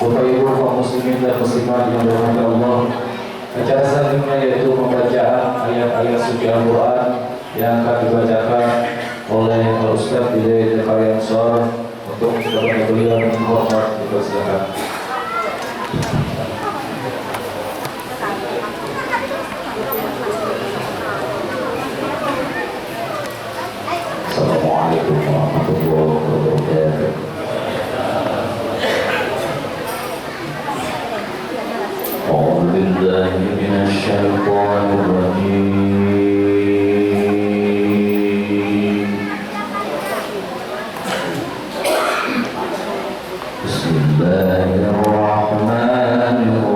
Bapak Ibu kaum muslimin dan muslimat yang dirahmati Allah, acara selanjutnya yaitu pembacaan ayat-ayat suci Al-Quran yang akan dibacakan oleh Ustaz Bidayat Al-Qaryan Ansar. Untuk kepada beliau yang hormat dipersilakan. Assalamualaikum warahmatullahi wabarakatuh. أعوذ بالله من الشيطان الرجيم. بسم الله الرحمن الرحيم.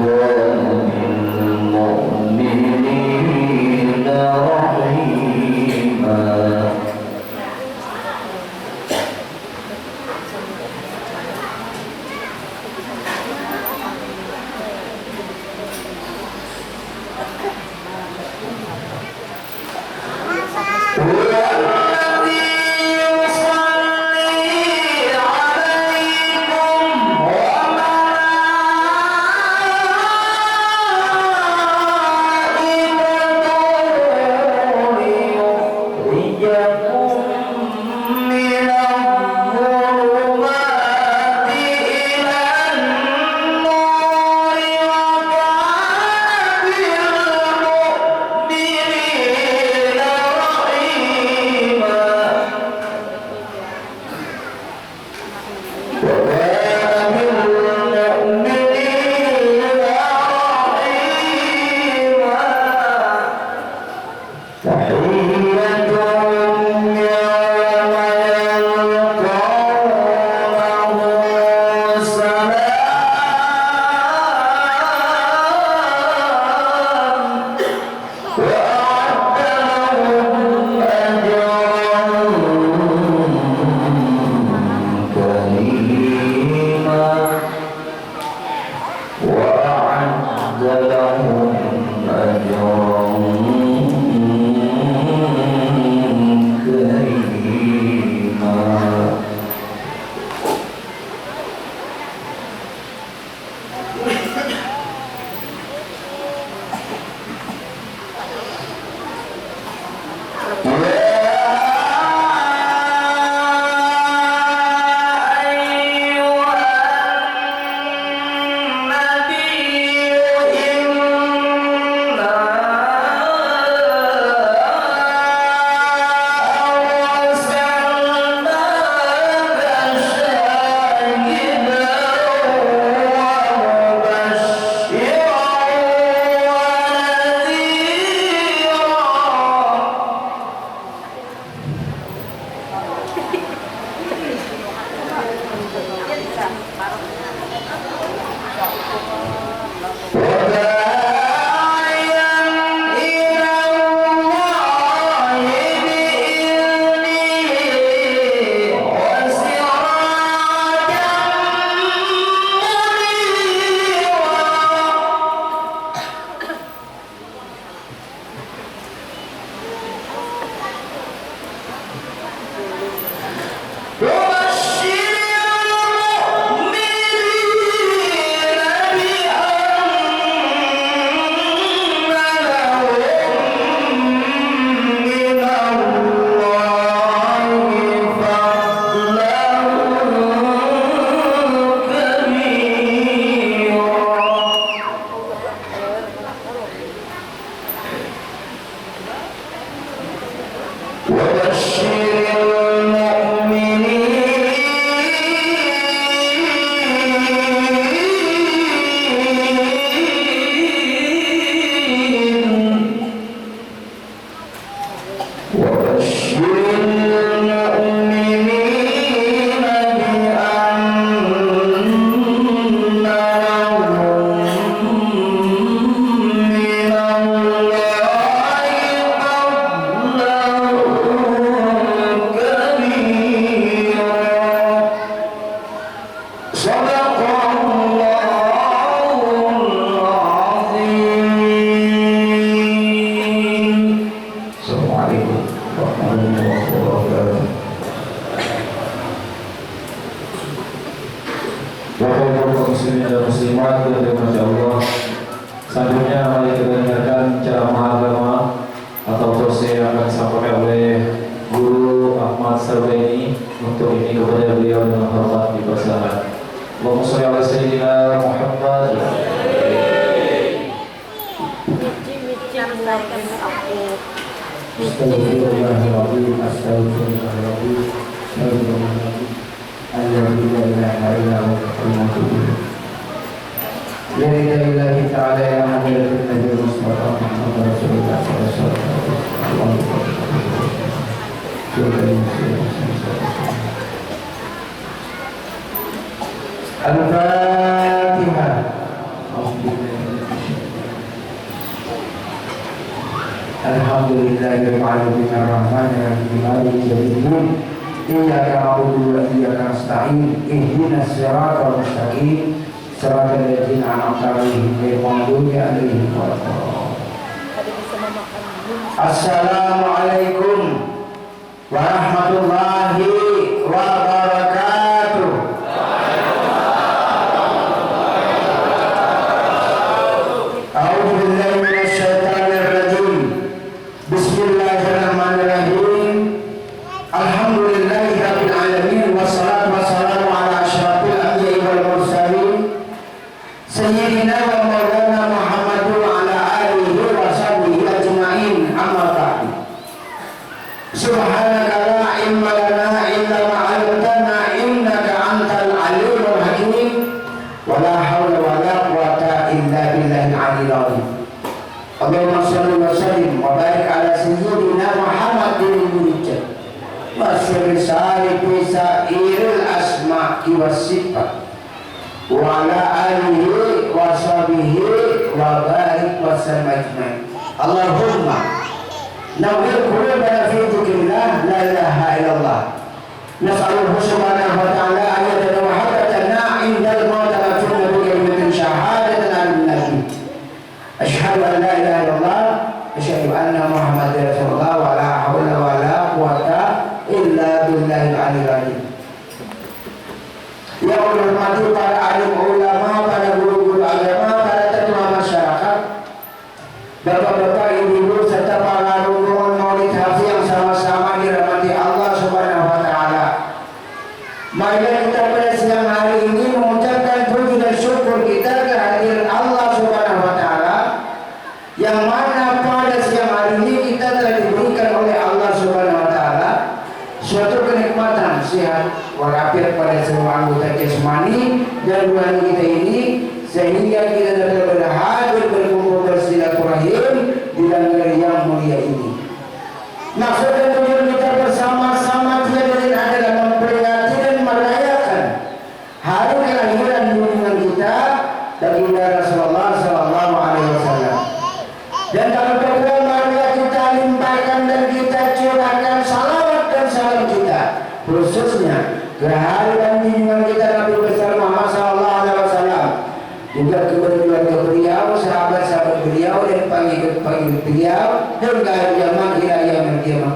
بالمؤمنين رحيما muslimin dan muslimat yang dirahmati Allah. Selanjutnya mari kita dengarkan ceramah agama atau tausiah yang akan disampaikan oleh Guru Ahmad Sarbaini. Untuk ini kepada beliau dengan hormat dipersilakan. Allahumma sholli ala sayyidina Muhammad. Astagfirullahaladzim, astagfirullahaladzim, astagfirullahaladzim. Ya ilahi ta'ala ya Muhammadin Nabi Mustafa Muhammad Rasulullah sallallahu alaihi wasallam. Al-Fatihah. Alhamdulillahirabbil alamin arrahmanir rahim maliki yaumiddin iyyaka na'budu wa iyyaka nasta'in ihdinas siratal mustaqim siratal ladzina an'amta 'alaihim ghairil maghdubi 'alaihim waladdallin. Assalamualaikum warahmatullahi wabarakatuh. A'udzu billahi minasy syaithanir rajim. Bismillahirrahmanirrahim. Alhamdulillahirabbil alamin wassalatu wassalamu ala asyrafil anbiya'i wal mursalin sayyidina wa maulana Muhammadin wa ala alihi wa sahbihi ajma'in. Amma ba'du. Subhanaka la ilma lana illa ma 'allamtana innaka antal alimul hakim. Wa la haula wa la quwwata illa billahil 'aliyyil 'azim. Allahumma shalli wa sallim wa barik ala sayyidina Muhammadin mujahid wa sirri sarifi sairil asma'i was sifat wa ala alihi wa sahbihi wa barik wa sallam ajma'in. Allahumma nawwir qulubana fi dzikrillah la ilaha illallah. Nas'aluhu subhanahu wa ta'ala ayatan wa hadatana indal maut wa tunna bi kalimatin syahadatan al-nabi. Asyhadu an la ilaha illallah asyhadu anna Muhammadar Rasulullah wa la haula wa la quwwata illa billahil aliyyil azim. Yang hormati para alim ulama, para guru-guru agama, para ketua masyarakat, bapak-bapak, ibu-ibu serta para rombongan maulid hafiz yang sama-sama dirahmati Allah Subhanahu wa taala. Marilah kita pada siang hari ini mengucapkan puji dan syukur kita kehadiran Allah Subhanahu wa taala, yang mana pada siang hari ini kita telah diberikan oleh Allah Subhanahu wa taala suatu kenikmatan sehat walafiat pada semua anggota jasmani dan rohani kita ini, sehingga kita dapat berhadir berkumpul bersilaturahim di negeri yang mulia ini. Maksud dan tujuan kita bersama-sama tiada lain adalah memperingati dan merayakan hari kelahiran junjungan kita baginda Rasulullah sallallahu alaihi wasallam. Dan kalau kedua, marilah kita limpahkan dan kita curahkan salawat dan salam kita khususnya kehadiran junjungan kita Nabi besar Muhammad sallallahu alaihi wasallam, juga keluarga beliau, sahabat-sahabat beliau dan pengikut-pengikut beliau hingga zaman ila yaumil qiyamah.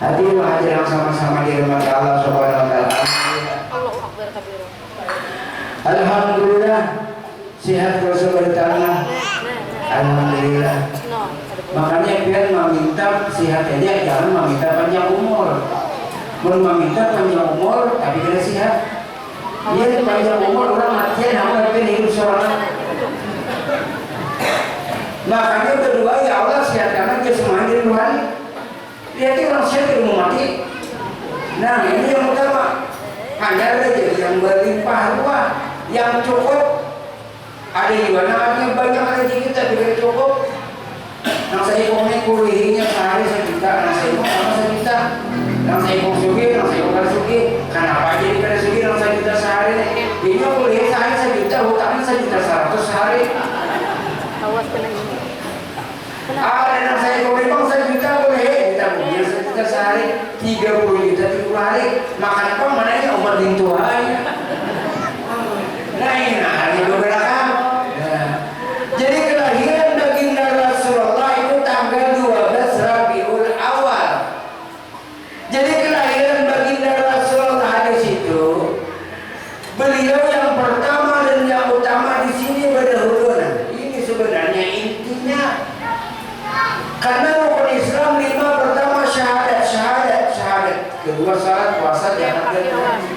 Hadirin hadirin yang sama-sama dirahmati Allah Subhanahu wa taala. Alhamdulillah sehat terus bertambah. Alhamdulillah. Makanya biar meminta sehat aja, jangan meminta panjang umur. Mau meminta panjang umur tapi kena sehat. Dia panjang umur orang matian, apa yang hidup seorang. Makanya berdoa, ya Allah sehatkan aja semuanya di rohani. Lihat orang sehat yang mau mati. Nah ini yang utama. Hanya saja yang berlimpah ruah, yang cukup. Ada di mana banyak rezeki kita tidak cukup. Nang saya komik kulihinya sehari 1 juta, nang saya mau sama 1 juta. Nang saya mau sugi, nang saya mau sugi. Kenapa jadi pada sugi nang 1 juta sehari? Ini kuliah sehari 1 juta, hutangnya 1.100.000 sehari. Awas kena ini. Ada nang saya komik bang 1 juta boleh, kita punya 1 juta sehari, 30 juta 30 hari. Makan apa mananya obat lintuhan. Nah ini hari beberapa. Jadi kelahiran baginda Rasulullah itu tanggal 12 Rabiul Awal. Jadi kelahiran baginda Rasulullah di situ, beliau yang pertama dan yang utama di sini berhubungan. Ini sebenarnya intinya. Karena rukun Islam 5 pertama syahadat. Kedua salat, puasa, zakat, dan haji.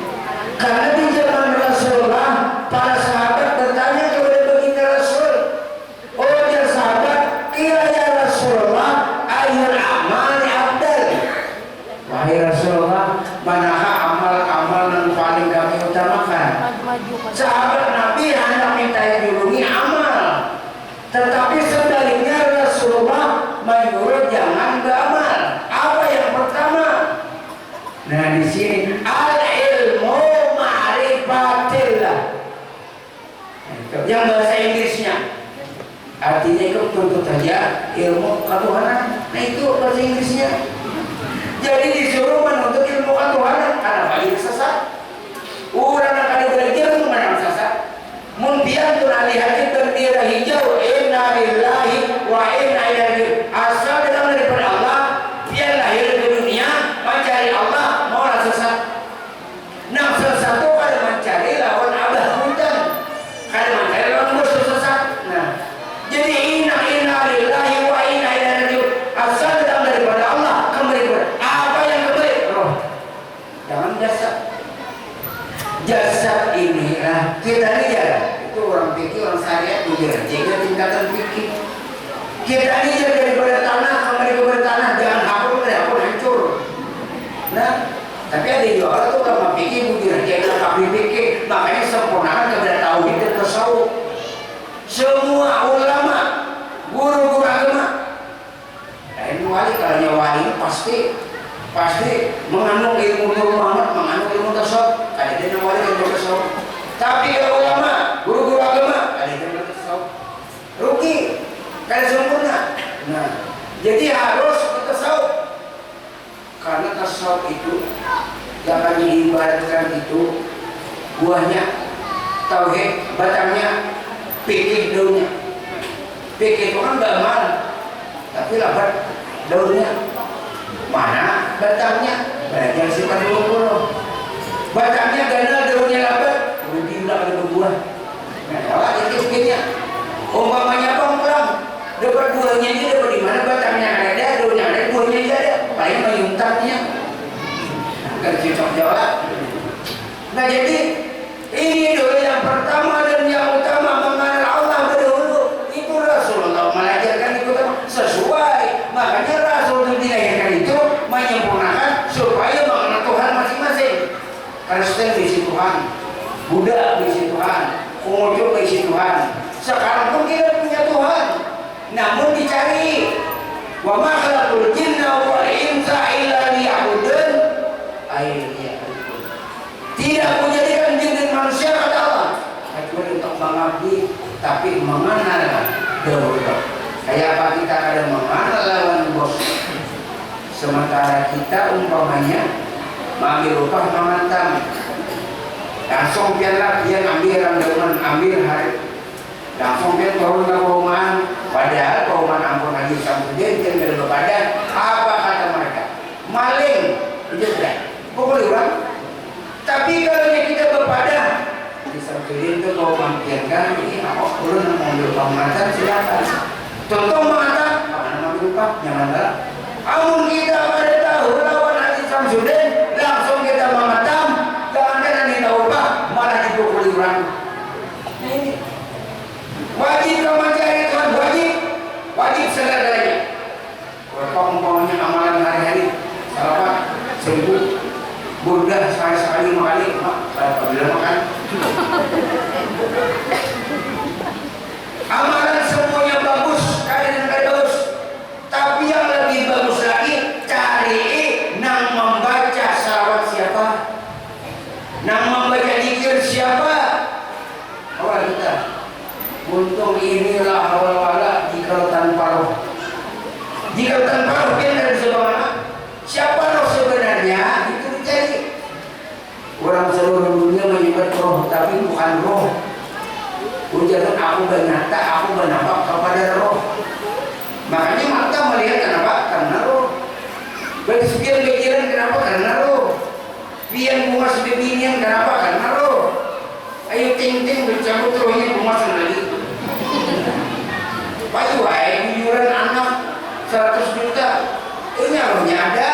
Karena di zaman Rasulullah para sahabat bertanya kepada baginda Rasul, oh ya sahabat, kira ya Rasulullah, ayyul amali afdal. Wahai Rasulullah, manakah amal-amal yang paling kami utamakan? Sahabat Nabi hendak minta dilindungi amal, tetapi sebaliknya Rasulullah menyuruh jangan beramal. Apa yang pertama? Nah di sini al-ilmu ma'rifatillah. Yang bahasa Inggrisnya Artinya itu tuntut saja ilmu ketuhanan. Nah itu bahasa Inggrisnya. Jadi disuruh menuntut ilmu ketuhanan karena banyak sesat. Orang akan belajar mengenal sesat. Mungkin tuh lihat bendera hijau, inna lillahi wa inna ilaihi asal daripada Allah. Dia lahir ke dunia mencari Allah, mau sesat. Nah sesat itu ada mencari lawan abah hutan, ada mencari lawan musuh sesat. Nah jadi inna lillahi wa inna ilaihi asal daripada Allah, kembali kepada apa yang kembali roh, jangan jasad. Jasad ini kita lihat itu orang fikih, orang syariat ujar jaga tingkatan fikih. Kita lihat daripada tanah kembali kepada tanah, jangan hapus hancur. Nah tapi ada juga orang tuh kalau fikih ujar jaga tapi fikih, makanya sempurnakan kepada tauhid dan tasawuf. Semua ulama, guru-guru agama, ini wali kalau wali pasti mengandung ilmu Nur Muhammad, mengandung ilmu tasawuf. Ada dia wali ilmu tasawuf. Tapi kalau ulama, guru-guru agama, ada dia ilmu tasawuf. Rugi, kada sempurna. Nah, jadi harus tasawuf. Karena tasawuf itu yang akan diibaratkan itu buahnya tauhid, batangnya fikih, daunnya. Fikih itu kan gamal, tapi labat daunnya. Mana batangnya? Belajar sifat 20. Batangnya ganal, daunnya labat, kemudian ada berbuah. Nah, kalau itu fikihnya. Umpamanya pongkram, dapat buahnya ini dapat di mana? Batangnya ada, daunnya ada, buahnya ada. Paling menyuntaknya. Kan cocok jawab. Nah jadi ini dulu yang pertama dan yang utama mengenal Allah dahulu. Itu Rasulullah mengajarkan itu sesuai. Makanya Rasul itu dilahirkan itu menyempurnakan supaya mengenal Tuhan masing-masing. Kristen berisi Tuhan, Buddha berisi Tuhan, Konghucu berisi Tuhan. Sekarang pun kita punya Tuhan, namun dicari. Wa ma khalaqul jinna wal insa illa liya'budun. Tidak menjadikan jin dan manusia kata Allah kecuali untuk mengabdi, tapi mengenal dahulu. Kayak apa kita ada mengenal lawan bos, sementara kita umpamanya mengambil upah mengantam, langsung pianlah dia ambil randaunan, ambil hari, langsung pian turun ke perumahan. Padahal perumahan ampun lagi sampai dia dari badan. Apa kata mereka? Maling, sudah pukul orang. Tapi kalau kita berpadah di Samsudin itu kalau mampirkan ini apa turun mengambil pemangatan silakan. Contoh mengatakan mana mengambil upah jangan lah. Amun kita pada tahu lawan Haji Samsudin langsung kita mengatam, jangan kan kita upah malah dipukuli orang. Ini wajib kau mencari Tuhan, wajib sadar-sadarnya. Kalau umpamanya amalan hari-hari salah 1000 Burdah sekali-sekali 5 kali, bila makan. Amalan semuanya bagus, kalian bagus. Tapi yang lebih bagus lagi, cari nang membaca salawat siapa, nang membaca zikir siapa. Awal kita, untung inilah awal-awal jika tanpa roh. Jika tanpa roh, kita bisa mana? Siapa roh sebenarnya? Jadi orang seluruh dunia menyebut roh, tapi bukan roh. Ujaran aku bernata, aku bernafak kepada roh. Makanya mata melihat kenapa? Karena roh. Bersekian pikiran kenapa? Karena roh. Pian bunga sebibinian kenapa? Karena roh. Ayo ting-ting bercabut rohnya bunga lagi. Payu yuran anak 100 juta. Ini rohnya ada.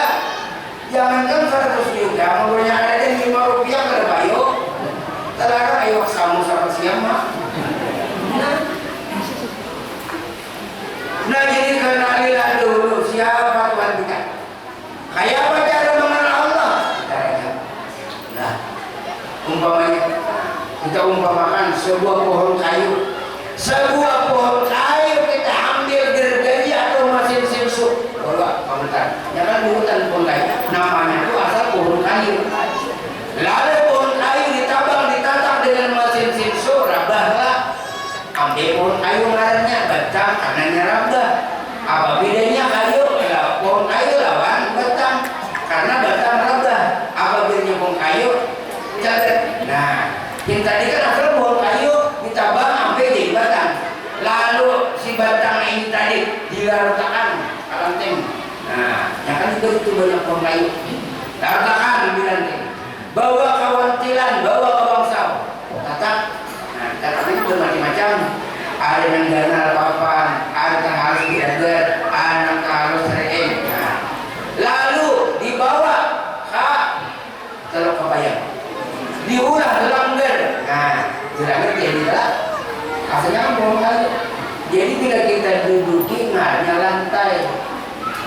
Jangankan 100 juta, menurutnya ada yang 5 rupiah kada bayo. Terlarang ayo kamu sama siapa. Nah jadi kenalilah dulu siapa Tuhan kita. Kayak apa cara mengenal Allah? Nah, umpamanya kita umpamakan sebuah pohon kayu. Sebuah pohon kayu kita ambil gergaji atau mesin sinsuk. Bawa komentar. Jangan di hutan pohon kayu. Namanya itu asal pohon kayu. Lalu pohon kayu ditabang, ditatak dengan mesin sinsuk, rabahlah. Ambil pohon kayu ngarannya, batang kanannya rabda. Apa bedanya kayu? Pohon kayu lawan batang, karena batang rabda. Apa bedanya pohon kayu? Catat. Nah, yang tadi kan asal pohon kayu ditambah sampai jadi batang. Lalu si batang ini tadi dilarutakan kalanting. Nah, yang kan itu banyak pohon kayu. Larutakan dilanting. Bawa kawantilan, bawa ke bangsal. Tatak. Nah, tataknya itu bermacam-macam. Ada yang ganal papan, ada yang harus diajar, ada yang harus reeng. Nah, lalu dibawa ke teluk kebayang. Diulah langgar. Nah, langgar dia tidak. Asalnya pohon kayu. Jadi bila kita duduki ngarnya lantai,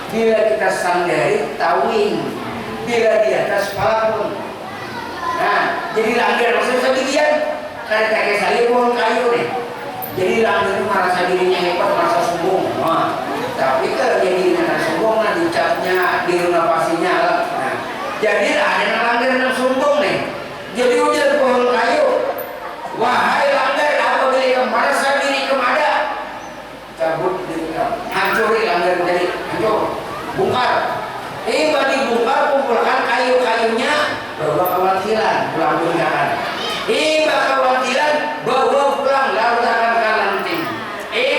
bila kita sandari tawing, bila di atas palapun. Nah, jadi langgar maksudnya sebagian karena kayak saya pohon kayu nih. Jadi langgar itu merasa dirinya hebat, merasa sombong. Nah, tapi kalau jadi dirinya sombong, nah dicapnya, direnovasinya. Nah, jadi ada yang langgar yang sombong nih. Jadi ujar pohon kayu, wahai langgar, apabila kamu merasa diri kemada, cabut diri kamu, hancuri langgar jadi hancur, bongkar. Bagi bongkar, kumpulkan kayu-kayunya, bawa kawantilan, pulang bongkaran. Kawantilan, bawa pulang, lalu akan kalanting.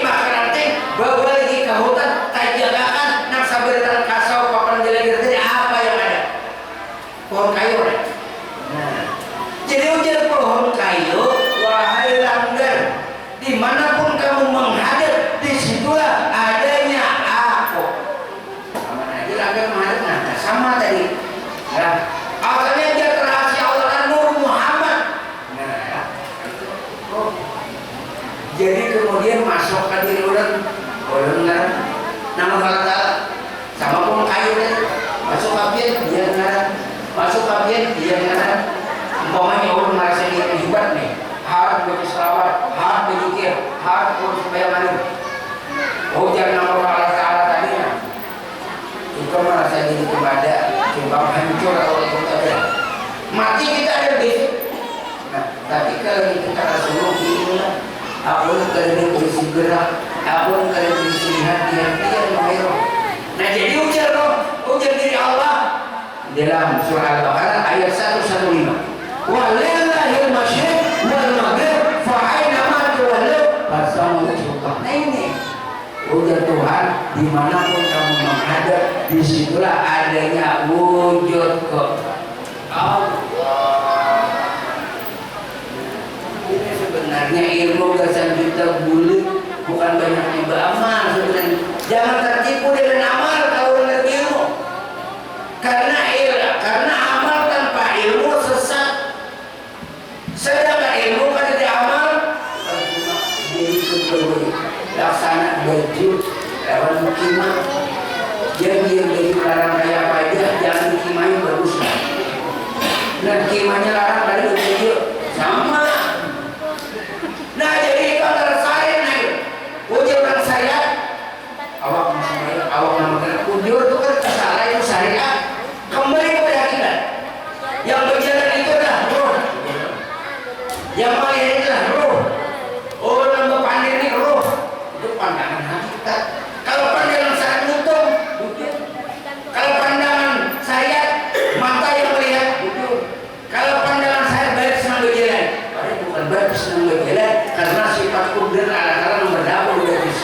Kalanting, bawa lagi ke hutan, tajagakan, nak sabarkan kasau, papan jalan dari apa yang ada? Pohon kayu. Nah, jadi ujar pohon kayu, wahai langgar, dimanapun kamu menghadap, disitulah adanya aku. Sama aja langgar menghadap, nah sama tadi. Nah, asalnya dia rahasia Allah dan Nur Muhammad. Nah, oh. Jadi kemudian masuk ke diri orang nama kata sama pohon kayu deh. Masuk kapian dia ngarang, masuk kapian dia ngarang. Umpamanya orang merasa diri hebat nih, harus baca selawat, harus berzikir, harus urus bayang anu. Oh jangan nama Allah Taala tadi ya. Itu merasa diri kepada coba hancur kalau itu ada. Mati kita ada besok. Nah, tapi kalau kita Rasulullah ini, aku kalau berisi gerak, aku kalau berisi lihat dia mengayo. Nah jadi ujar diri Allah dalam surah Al-Baqarah ayat 115. Walillahil masyriq wal maghrib fa aina ma tuwallu fasammu wajhullah. Nah ini ujar Tuhan, dimanapun kamu menghadap, disitulah adanya wujud ke Allah. Ini sebenarnya ilmu gasan juta bulik, bukan banyaknya beramal sebenarnya. Jangan tertipu dengan amal kalau dengan ilmu. Karena amal tanpa ilmu sesat. Sedangkan ilmu kan tidak amal, jadi seperti laksana baju lawan mukimah. Jadi yang baju larang kayak apa aja, jangan dikimai bagus. Dan kimanya larang dari baju sama. Nah jadi kalau tersarin nih, ujar orang saya, awak nama ujur itu kan salah itu syariat. Kembali kepada hakikat. Yang berjalan itu adalah roh. Yang melihat itulah roh. Oh, nambah pandai ini roh. Itu pandangan hakikat. Kalau pandangan saya untung, kalau pandangan saya mata yang melihat, kalau pandangan saya baik senang berjalan. Padahal bukan baik senang berjalan, karena sifat kudrat ala-ala berlaku di hadis.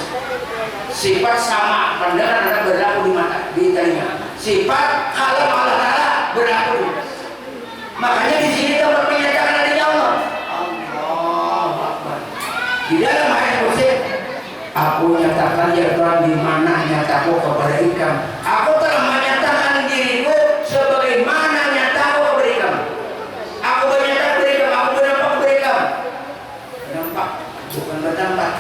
Sifat sama pandangan akan berlaku di mata, di telinga. Sifat kalau ala-ala berlaku. Makanya di sini tempat menyatakan adanya Allah. Allahu Akbar. Di dalam ayat kursi, aku nyatakan ya Tuhan di mana nyataku kepada ikan. Aku telah menyatakan diriku sebagaimana nyataku kepada ikan. Aku menyatakan kepada ikan, aku bernampak kepada ikan. Bernampak, bukan bertampak.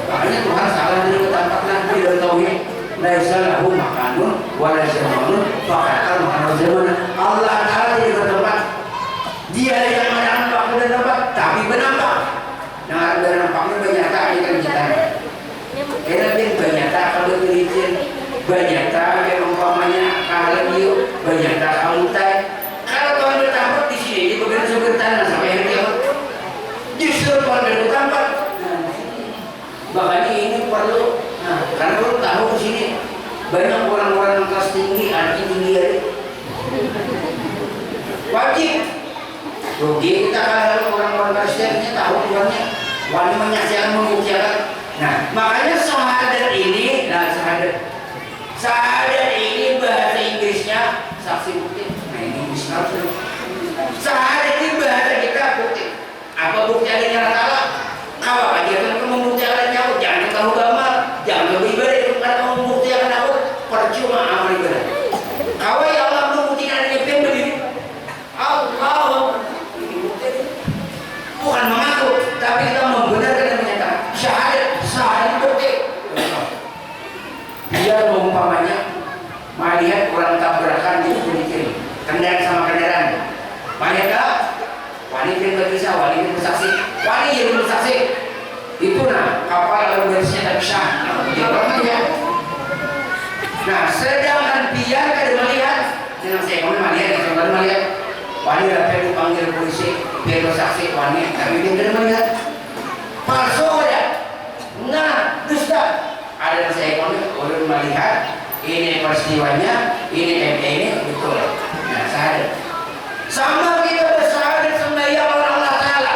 Makanya Tuhan salah dari bertampaklah di dalam tauhid. Laisa lahu makanun wa laisa makanun faqatan makanun zaman. Allah Ta'ala tidak bertempat. Dia yang menampak bernampak, tapi bernampak. Nah, bernampaknya banyak tak ikan kita. Kenapa banyak tak kalau berizin, banyak tak yang umpamanya kalau dia banyak tak kamutai. Kalau Tuhan bertampak di sini, di bagian sumber tanah sampai hari kiamat. Justru Tuhan bertampak. Makanya ini perlu Banyak orang-orang yang kelas tinggi, anaknya tinggi aja. Wajib. Rugi kita kalau orang-orang Kristennya tahu Tuhannya. Wali menyaksikan membuktikan. Nah, makanya syahadat ini, syahadat ini bahasa Inggrisnya saksi bukti. Nah ini Islam. Syahadat ini bahasa kita bukti. Apa bukti adanya Allah? Kalau aja kan membuktikan nyawa, jangan tahu gamal, jangan beribadah itu karena membuktikan apa? Percuma amal ibadah. Kau ya Allah membuktikan adanya pembeli. Allah bukan mengaku, tapi kita membenarkan dan menyatakan syahadat bukti. Dia mengumpamanya melihat orang tabrakan di Indonesia, kendaraan sama kendaraan. Melihat wanita berkisah, wanita bersaksi, wanita yang bersaksi. Itu kapal lalu bersihnya tak bisa. Nah, sedangkan dia kada melihat, dengan saya melihat, wanita perlu panggil polisi, biar bersaksi wanita, tapi dia tidak melihat. Palsu ya, nah dusta. Ada yang saya orang melihat ini peristiwanya, ini betul. Nah, syahadat. Sama kita bersyahadat sembahyang Allah Taala.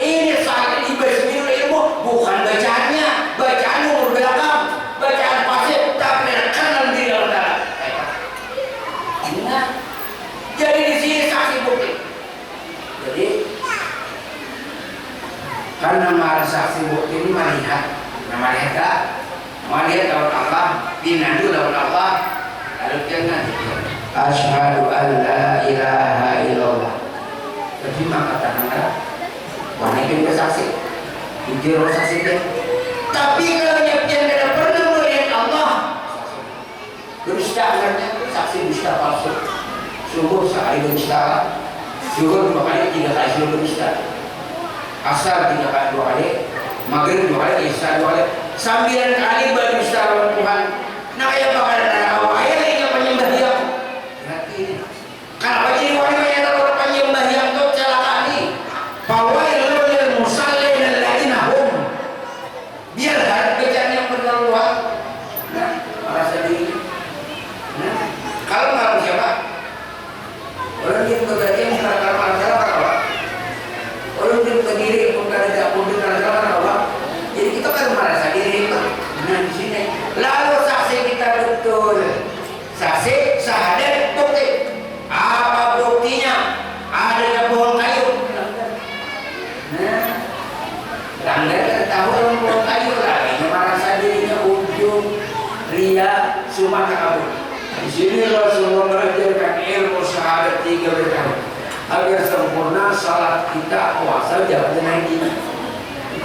Ini syahadat ibadahul ilmu, bukan bacaannya, bacaan umur belakang, bacaan pasif, tapi dari kanan diri Allah Taala. Nah, jadi di sini saksi bukti. Jadi karena marah saksi bukti ini melihat, melihat lawan Allah, dinadu lawan Allah, lalu jangan asyhadu an la ilaha illallah. Jadi maka katakanlah wanita bersaksi, jujur saksi dia. Tapi kalau dia tidak pernah melihat Allah, dusta artinya saksi dusta palsu. Sungguh sekali dusta, syukur 2 kali, 3 kali syukur dusta. Asar 3 kali, 2 kali, maghrib 2 kali, isya 2 kali. 9 kali berdusta lawan Tuhan. Nah ya bakal ada awalnya yang penyembah dia. Berarti kenapa jadi orang yang ada penyembah yang itu celaka ini? Fawailul lil musallin alladziina hum. Biar hari bacaan yang berkeluar. Nah, merasa diri. Nah, kalau nggak siapa? Orang yang bekerja mengatakan masalah apa? Orang yang berdiri mengatakan apa? Jadi kita kan merasa diri itu. Nah di sini, lalu saksi kita betul, saksi syahadat bukti. Apa buktinya? Adanya pohon kayu. Nah, langgar tahu orang pohon kayu lagi, merasa dirinya ujung, ria, sumaka kabur. Di sini Rasulullah mengajarkan ilmu syahadat 3 berkali agar sempurna salat kita, puasa, jawab dan haji.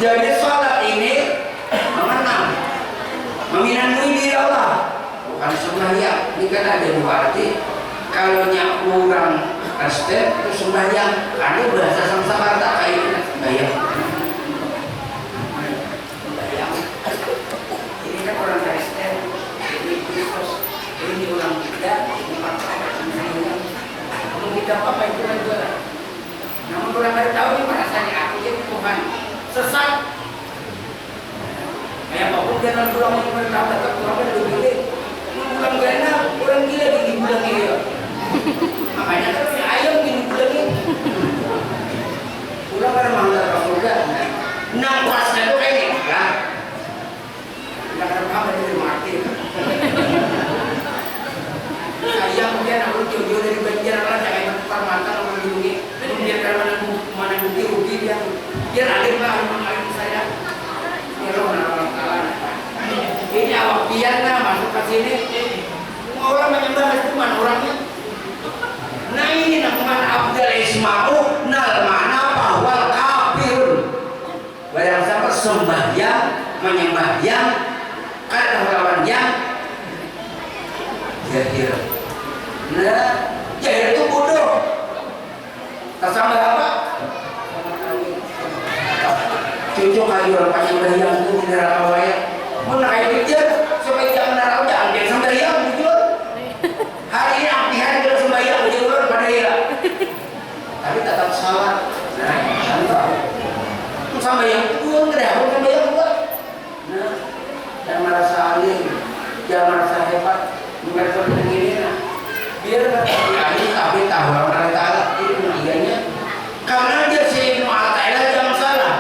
Jadi salat ini mengenang, mengingatkan diri Allah, bukan sembahyang. Ini kan ada 2 arti. Kalau kurang Kristen itu sembahyang, karena bahasa Sanskerta kayak sembahyang. Ini kan orang Kristen, ini Kristus, ini orang kita, sembahyang. Kalau kita apa itu kan juga. Namun orang tidak tahu di mana saya aku jadi Tuhan sesat. Kayak apapun dia nanti pulang mau beritahu tetap pulang ada begini. Pulang gak enak, orang gila gini pulang gila. Makanya kan punya ayam gini pulang gini. Pulang ada manggil Rasul gak. Nah pasnya itu kayak gini kan. Tidak ada apa dia mati. Ayam mungkin aku jauh-jauh dari banjir lah jangan permata orang dilungi. Kemudian karena mana rugi dia. Dia alim lah alim saya. Ini awak biarlah masuk ke sini. Orang menyembah cuma orangnya. Nah ini namanya Abdul Isma'u nal mana bahwa kafirun. Barang siapa sembahyang, menyembah yang kata lawan yang jahil. Nah, jahil itu bodoh. Tersambah apa? Cucuk lagi orang penyembah yang itu di neraka wayang. Mau naik pikir supaya jangan neraka jangan dia sembahyang jujur. Hari ini aktihan dia sembahyang jujur pada dia. Tapi tetap salah. Nah, contoh. Sembahyang itu enggak ada sembahyang juga. Nah, jangan merasa alim, jangan merasa hebat. bukan seperti ini nah. Biar ahli tapi tahu Allah Taala itu meniganya karena dia sehingga Allah Taala jangan salah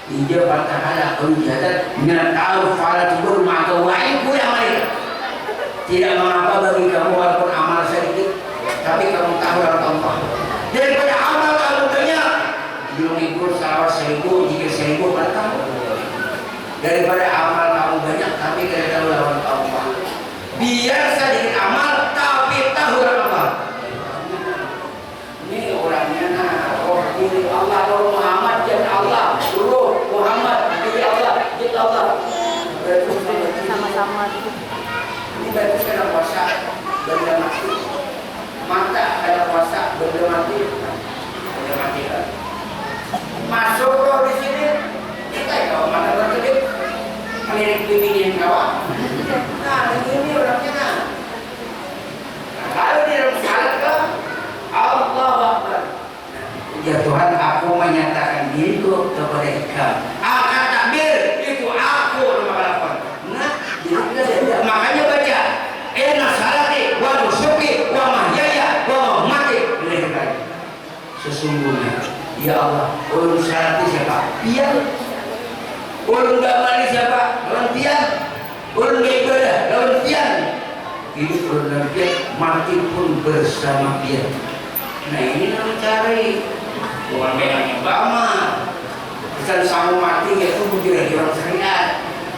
dia patahlah ujatan dengan tahu fala tibur maka wain kurang mereka tidak mengapa bagi kamu walaupun amal sedikit tapi kamu tahu Allah daripada amal kamu banyak belum ikut salawat 1000 jika 1000 pada kamu daripada amal kamu banyak tapi tidak tahu lawan Allah biar sedikit amal tapi tahu Allah ini orangnya nah oh ini Allah Muhammad jadi Allah dulu Muhammad jadi Allah jadi Allah Sama-sama gitu. ini berarti ada puasa benda mati mata ada puasa benda mati kan masuk kau di sini kita kalau mata berkedip melirik bimbingin kawan nah ini orangnya nah kalau di dalam salat kan Allah Akbar ya Tuhan aku menyatakan diriku kepada Engkau akan takbir itu aku melakukan nah jadi makanya baca inna salati wa nusuki wa mahyaya wa mamati lillahi sesungguhnya ya Allah ulun salati siapa pian ulun gamali siapa lawan pian ulun ibadah lawan pian hidup ulun lawan pian mati pun bersama pian nah ini yang mencari bukan memangnya bama kesan sama mati yaitu menjadi orang syariat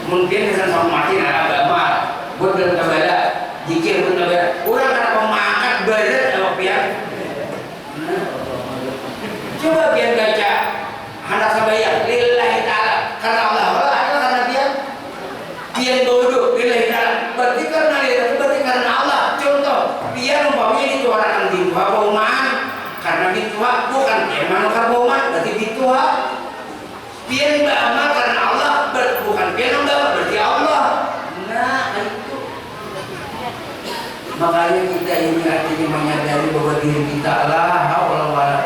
mungkin kesan sama mati ada agama buat dalam kabala jikir buat kabala orang karena pemakat barat sama pian coba pian baca hendak sabayang lillahi ta'ala karena Allah karena pian bodoh lillahi ta'ala berarti karena lillahi berarti karena Allah contoh pian umpamanya dituarakan di dua pauman karena bituha bukan emang karboman berarti bituha pian bama karena Allah bukan pian bama berarti Allah nah itu makanya kita ini artinya menyadari bahwa diri kita lah haula wala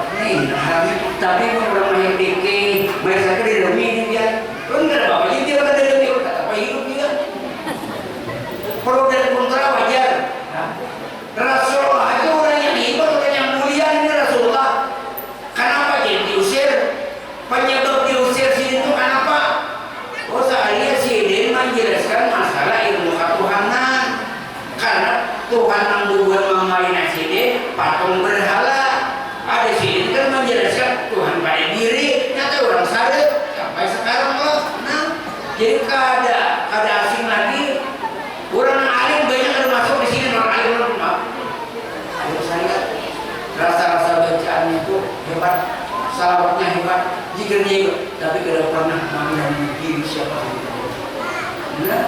tapi orang yang dikit mereka di dalam ini dia enggak ada apa dia ada dalam itu apa hidup dia perlu dan kontra wajar Rasulullah itu orang yang hebat orang yang mulia ini Rasulullah kenapa dia diusir penyebab diusir sini itu kenapa oh saya sih menjelaskan masalah ilmu ketuhanan karena Tuhan yang membuat mamain sini patung berhala ada sini kan menjelaskan Tuhan pada diri nyata orang sadar sampai sekarang loh nah jadi kada asing lagi orang alim banyak yang masuk di sini orang alim orang ada saya rasa-rasa bacaan itu hebat salawatnya hebat zikirnya hebat tapi tidak pernah memandang diri siapa nah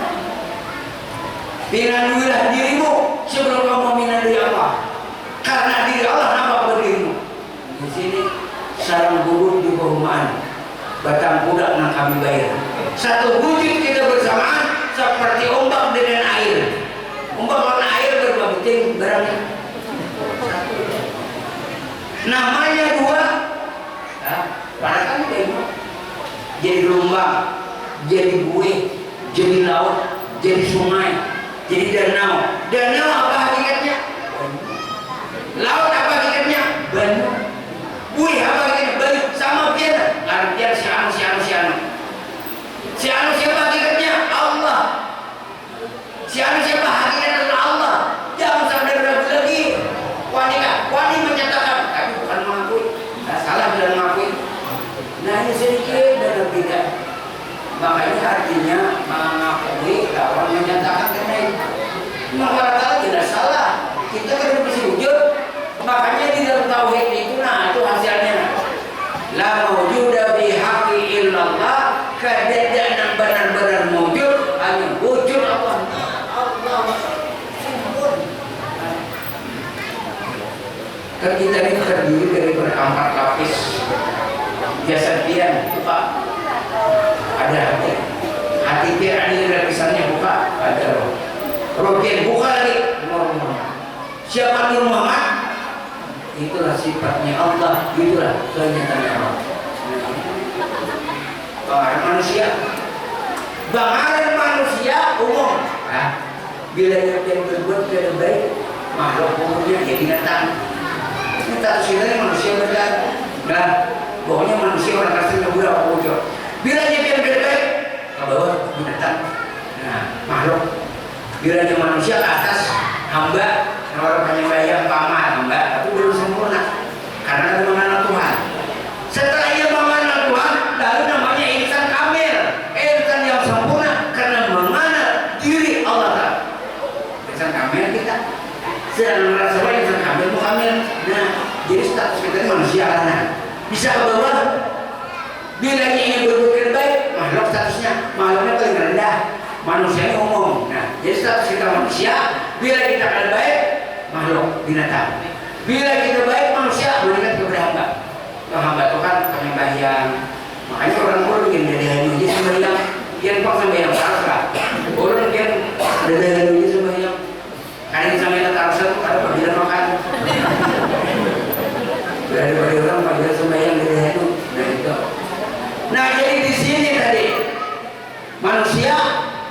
pinandulah dirimu sebelum kamu minandui Allah karena diri Allah nama berdirimu di sini sarang burung di perumahan batang kuda yang kami bayar satu wujud kita bersamaan seperti ombak dengan air ombak dan air berbabuting barangnya namanya dua padahal kan jadi gelombang jadi buih jadi laut jadi sungai jadi danau apa hakikatnya laut apa hakikatnya banyu buih apa hakikatnya banyu sama pian artian si anu siapa hakikatnya Allah si anu siapa hakikatnya adalah Allah jangan sampai ragu lagi wani menyatakan tapi bukan mengakui tak salah bila mengakui nah ini sedikit dan tidak makanya artinya mengakui lawan menyatakan karena mengatakan tidak salah kita kan bisa wujud makanya di dalam tauhid itu nah itu hasilnya la mawjuda bi haqqi illallah kadada yang benar-benar wujud hanya wujud Allah kan kita ini terdiri dari berempat lapis jasad pian Pak ada hati pian ada lapisannya buka ada roh pian buka lagi siapa Nur Muhammad itulah sifatnya Allah itulah kenyataannya Allah bangaran manusia umum Bila dia berbuat tidak baik, makhluk umumnya dia binatang. Ini tak sebenarnya manusia benar. Nah, pokoknya manusia orang kasih nggak bocor. Bila dia baik, ke bawah binatang. Nah, makhluk. Bila dia manusia ke atas hamba, orang penyembah paman hamba, tapi belum sempurna. Karena ada mengenal Tuhan. Setelah ia mengenal Tuhan, lalu namanya insan kamil, insan yang sempurna karena mengenal diri Allah Ta'ala. Insan kamil kita sedang merasa bahwa insan kamil itu kamil. Nah, jadi status kita ini manusia karena bisa ke bawah. Bila ingin berpikir baik, makhluk statusnya makhluknya paling rendah, manusia ini umum. Nah, jadi status kita manusia. Bila kita akan baik, makhluk binatang. Bila kita baik manusia, meningkat kepada hamba. Hamba itu kan penyembahyang. Makanya orang yang dari haji sembahyang, yang kok sembahyang tarsa. Orang yang dari haji sembahyang, karena ini sampai tarsa itu ada pabila makan. Daripada orang pabila sembahyang dari haji, nah itu. Nah jadi di sini tadi manusia,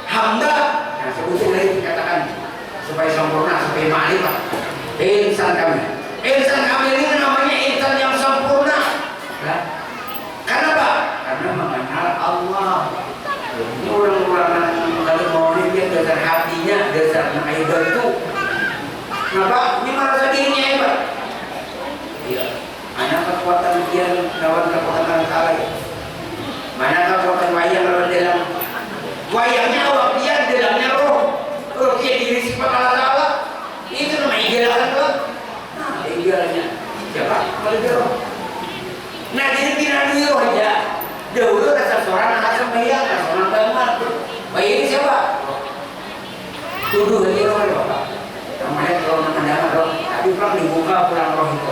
hamba, nah sebutnya tadi dikatakan supaya sempurna, supaya ma'rifah. Insan kami. Insan kami ini namanya insan yang sempurna. Ya. Karena apa? Karena mengenal Allah. Ini orang-orang kalau mau dia dasar hatinya, dasar ibadah itu. Kenapa? Ini merasa dirinya hebat. Iya. Mana kekuatan dia lawan kekuatan Allah. Mana kekuatan wayang lawan dalam. Wayangnya awak dia, dalamnya roh. Roh dia diri sifat Allah. Itu namanya jalan Allah. Idealnya siapa? Kalau roh. Nah jadi tidak roh aja. Dahulu rasa seorang anak sembahyang, rasa orang beramal. Bayi ini siapa? Tuduh lagi roh bapak. Namanya kalau menandakan roh, tapi pulang dibuka pulang roh itu.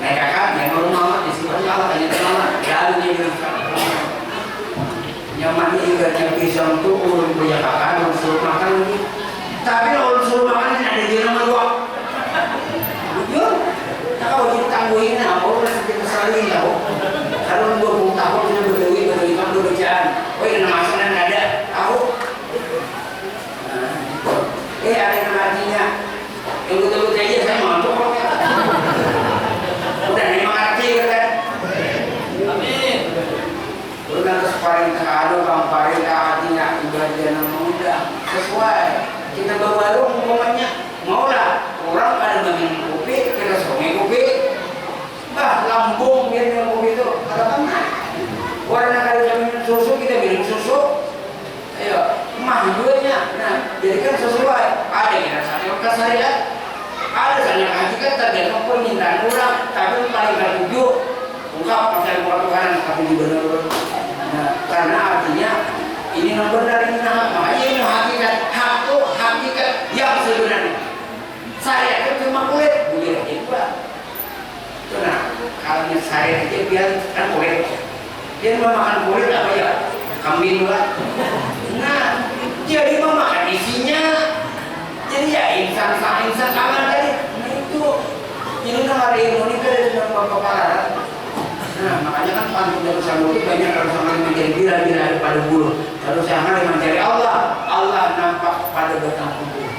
Nah kakak yang mau mama disebut Allah tanya mama. Lalu dia bilang nyaman ibaratnya pisang tuh ulun punya kakak, ulun suruh makan lagi. Tapi ulun suruh makan ada di nama doa. Jujur, kalau kita tangguhin apa udah kita saling tahu. Kalau 20 tahun sudah berdewi kan berbacaan. Oh ini nama aslinya ada tahu. Ada yang artinya. Yang betul-betul aja saya ngantuk. Udah nih mengerti kan? Amin. Udah separing kado bang paring artinya ibadah yang muda sesuai. Kita bawa umpamanya maulah orang pada minum kopi kita songai kopi bah lambung dia minum kopi itu ada mana orang ada minum susu kita minum susu ayo mah duanya nah jadi kan sesuai ada yang rasanya syariat ada yang hakikat tergantung permintaan orang tapi paling tertuju ungkap pasal Tuhan tapi di benar nah karena artinya ini nomor dari nama ini hakikat hak itu hakikat yang sebenarnya saya itu cuma kulit bukan juga itu nah kalau saya aja biar kan kulit dia mau makan kulit apa ya kambing lah nah jadi mau makan isinya jadi ya insan aman tadi nah itu ini nah hari ini dari bapak kepala nah makanya kan pantun dari sambuti banyak kalau sama menjadi bila-bila pada bulu kalau saya mencari Allah nampak pada batang tubuh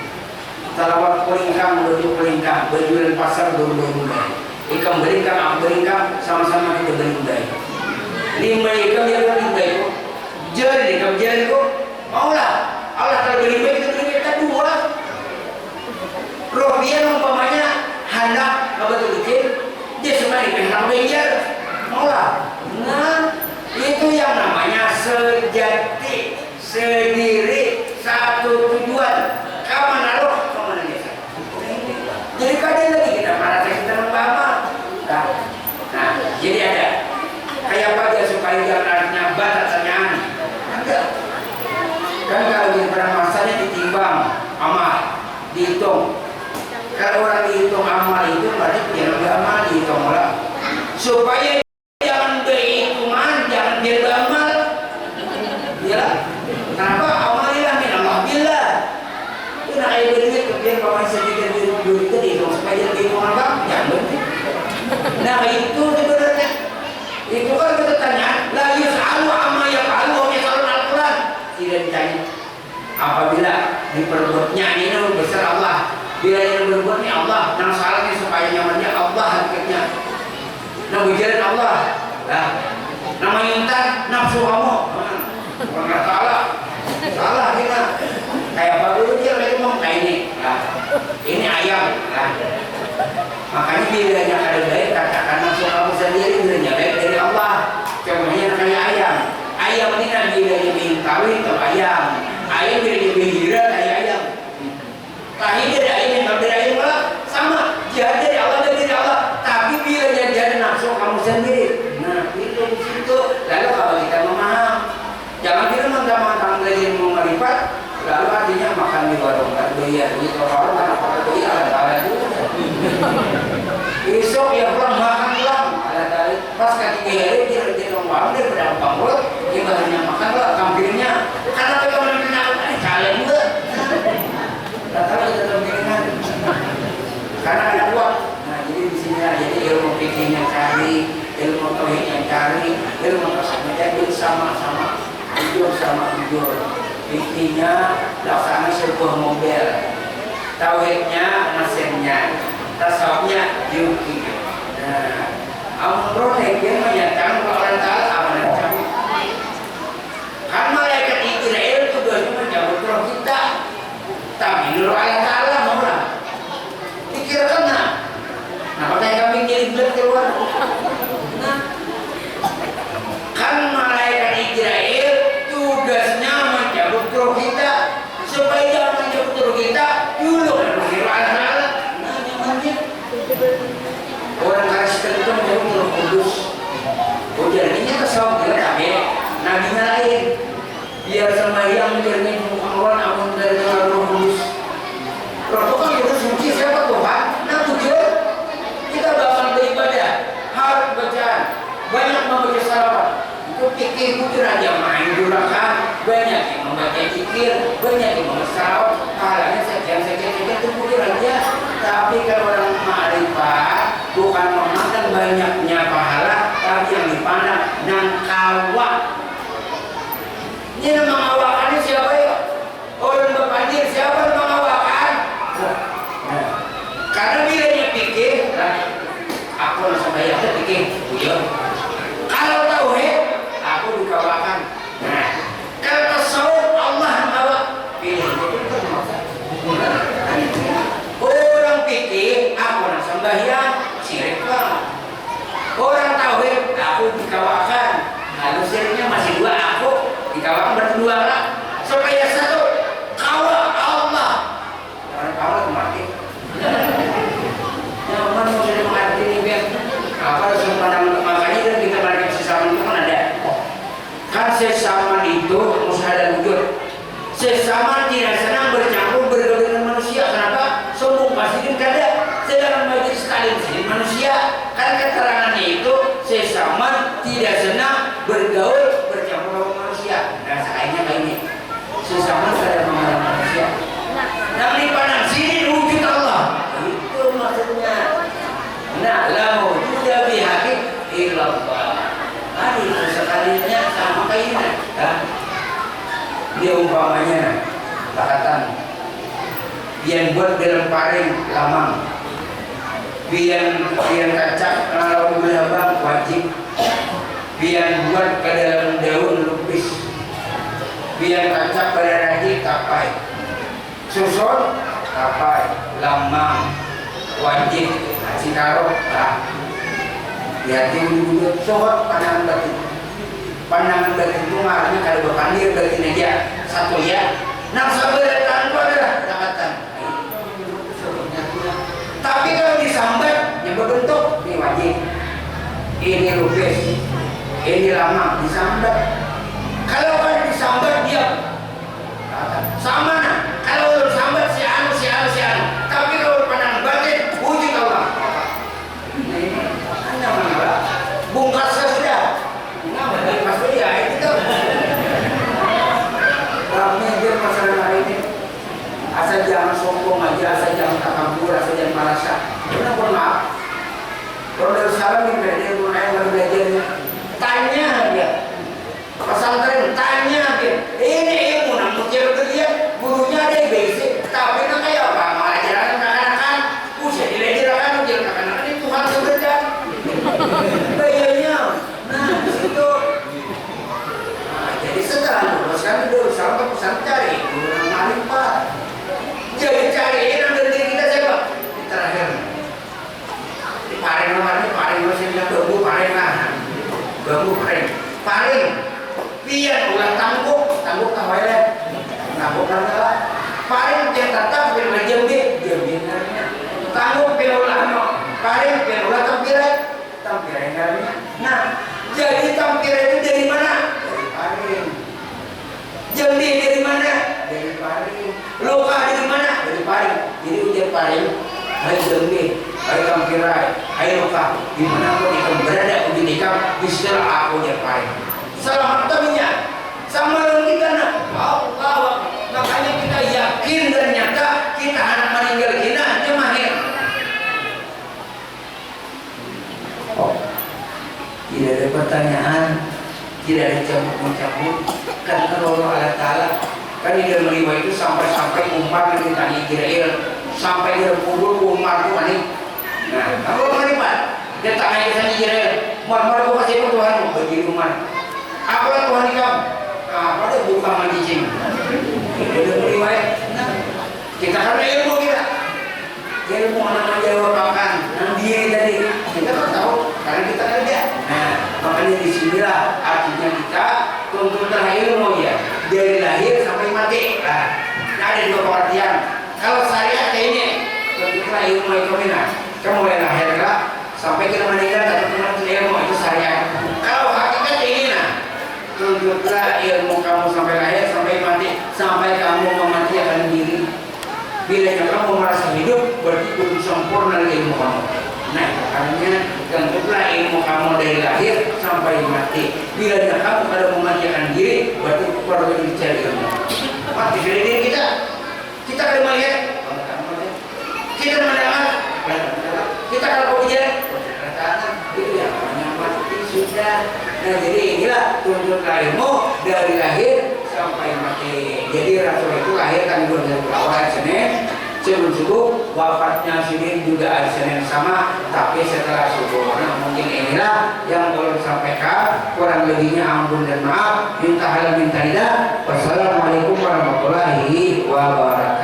salawat pelingkang menuju pelingkang berjualan pasar berubah-ubah ikan beringkang sama-sama kita berubah lima ikan yang berubah itu jari ikan jari itu maulah Allah kalau berubah kita dua roh dia umpamanya hendak betul kecil dia sebenarnya hendak mengejar maulah nah itu yang namanya sejati sendiri satu tujuan kemana roh kemana desa jadi kadang lagi kita merasa kita membawa nah jadi ada kayak apa dia supaya jangan artinya batasannya ada kan kalau di perang masanya ditimbang amal dihitung kalau orang dihitung amal itu berarti dia nggak amal dihitung lah supaya jangan berhitungan jangan dia beramal ya kenapa amalilah min Allah billah itu nak air duit kemudian bawa sedikit duit itu dihitung supaya dia dihitung apa jangan nah itu sebenarnya itu kan kita tanya la yus'alu amma yaf'alu wa yas'alun al-Quran tidak ditanya apabila diperbuatnya ini besar Allah. Bila yang berbuatnya Allah, yang salahnya supaya nyamannya Allah hakikatnya. Nah bijaran Allah, nah namanya intan nafsu kamu, karena salah kita. Kayak apa dulu dia lagi ngomong kayak ini, nah, ini ayam, nah. Makanya bilanya ada baik katakan nafsu kamu sendiri bilanya baik dari Allah. Contohnya kayak ayam. Ayam ini kan bilanya bintawin atau ayam. Ayam bilanya bihira kayak ayam. Tahi dari ayam yang dari ayam malah sama. Jadi dari Allah dan dari Allah. Tapi bilanya jadi nafsu kamu sendiri. Nah itu di situ. Lalu kalau kita memaham, jangan kita mentang-mentang lagi mau marifat, lalu artinya makan di warung kan doyan. Itu orang mana pakai doyan ala juga. Besok ya pulang makan pulang ada pas kaki hari dia ngomong dia berapa mulut dia banyak makan lah kampirnya karena kalau mengenal kalian juga datang ke dalam pikiran karena ada uang. Nah jadi di sini jadi ilmu fikihnya cari, ilmu tauhidnya cari, ilmu tasawufnya jadi sama-sama jujur sama jujur. Fikihnya laksana sebuah mobil, tauhidnya mesinnya, tasawufnya yuki. Nah, amrone dia menyatakan kalau Allah Taala apa namanya? Kan malaikat Israel itu tugasnya mencabut roh kita. Tapi menurut Allah Taala mau lah. Pikirkan nah. Nah, pakai kami kirim keluar. Nah, kan malaikat Israel tugasnya mencabut roh kita supaya jangan mencabut roh kita dulu menurut Allah Taala. Nah, nyamannya orang Kristen itu menyebut Roh Kudus. Oh jadinya tasawuf dia tapi nabinya lain. Biar sembahyang jernih mengumpulkan amun dari Roh Kudus. Roh itu kan itu suci siapa Tuhan? Nah tujuh kita bakal beribadah, harus bacaan, banyak membaca salawat. Itu pikir itu aja main durakan, banyak yang membaca zikir, banyak yang membaca salawat. Halanya sekian itu pikir aja. Tapi kalau orang ma'rifat bukan memandang banyaknya pahala, tapi yang dipandang nangkawa. Ini mengawakannya siapa ya? Orang berpandir siapa yang mengawakan? Nah, karena bilanya pikir, aku langsung bayar pikir, buyur. Kalau tauhid, aku dikawakan. Nah, kalau tasawuf Allah mengawak, pilihnya itu termasuk. Orang pikir, aku langsung bayar. Syirik. Orang tauhid aku dikawakan, lalu syiriknya masih dua aku dikawakan berdua lah supaya satu kawal Allah. Orang kawal mati. Nyaman mau jadi mengerti nih biar apa sempurna makanya kan kita balik sesaman itu kan ada. Kan sesaman itu musyadah wujud. Sesaman tidak senang bercampur bergaul dengan manusia. Kenapa? Sombong pasti kan ada. Sedangkan majelis taklim sini manusia kan keterangannya itu sesama tidak senang bergaul bercampur dengan manusia. Nah sayangnya kayak ini sesama tidak mengenal manusia. Yang dipandang sini wujud Allah. Itu maksudnya. Nah lahu juga bihaqi illallah. Aduh sekalinya sama kayak ini. Nah, dia umpamanya bahatan yang buat dalam paring lamang. Biar kacang kalau berabang wajib. Biar buat ke dalam daun lupis. Biar kacang pada ragi kapai. Susun kapai. Lamang wajib. Cikaro lah. Hati wujud sohot pandangan batin. Pandangan batin itu artinya kalau berpandir batin aja satu ya. Nang sabar itu adalah dakatan. Tapi kalau disambat yang berbentuk ini wajib, ini lupis, ini lama disambat. Kalau kan disambat dia sama nah. Kalau disambat si anu. Tapi kalau pandangan batin wujud Allah. Ini hanya mengalah bungkas saja. Kenapa dari pas dia itu? Kami dia masalah hari ini. Asal jangan sombong aja, asal jangan takabur, asal jangan merasa. Kita pun maaf. Kalau dari salam ini dia mulai belajarnya. Tanya dia. Pesantren tanya dia. Ini ilmu namun dia pian ulah tangguk tawaile tangguk karena paling yang tetap bil jambi tangguk bil ulama paling bil ulah tampirai karena nah jadi tampirai itu dari mana? Dari paling jambi dari mana? Dari paling luka dari mana? Dari paling jadi ujian paling hai jambi hai tampirai hai luka di mana pun ikan berada uji nikam istilah aku ujian paling selamat tabinya sama dengan kita nak Allah makanya kita yakin dan nyata kita anak meninggal kita jemahin tidak ada pertanyaan tidak ada cabut-cabut kan Allah Ta'ala kan di dalam riwayat itu sampai Umar ditanya Israel sampai dia kubur Umar itu manik nah kalau manik Pak dia tanya ke sana Israel Umar aku kasih apa Tuhan bagi Umar apa Tuhan kamu apa dia buka mancing di dalam riwayat kita karena ilmu kita ilmu anak menjawab makan diri tadi kita kan tahu karena kita kerja nah makanya disinilah artinya kita tuntutan ilmu ya dari lahir sampai mati nah ada dua pengertian kalau syariat kayak ini tuntutan ilmu itu kamu mulai lahir lah sampai kita meninggal atau tuntutan ilmu itu syariat kalau hakikat ini nah tuntutlah ilmu kamu sampai lahir sampai mati sampai kamu mematikan diri bila kamu merasa hidup berarti belum sempurna ilmu kamu nah artinya tuntutlah ilmu kamu dari lahir sampai mati bila kamu ada mematikan diri berarti perlu dicari ilmu mati dari diri kita akan melihat kita mendengar kita kalau ujian itu yang namanya mati sudah nah jadi inilah tuntutlah ilmu dari lahir sampai mati jadi Rasul itu lahir kan awal Senin sebelum subuh wafatnya Senin juga hari Senin sama tapi setelah subuh nah mungkin inilah yang belum disampaikan kurang lebihnya ampun dan maaf minta halal minta tidak wassalamualaikum warahmatullahi wabarakatuh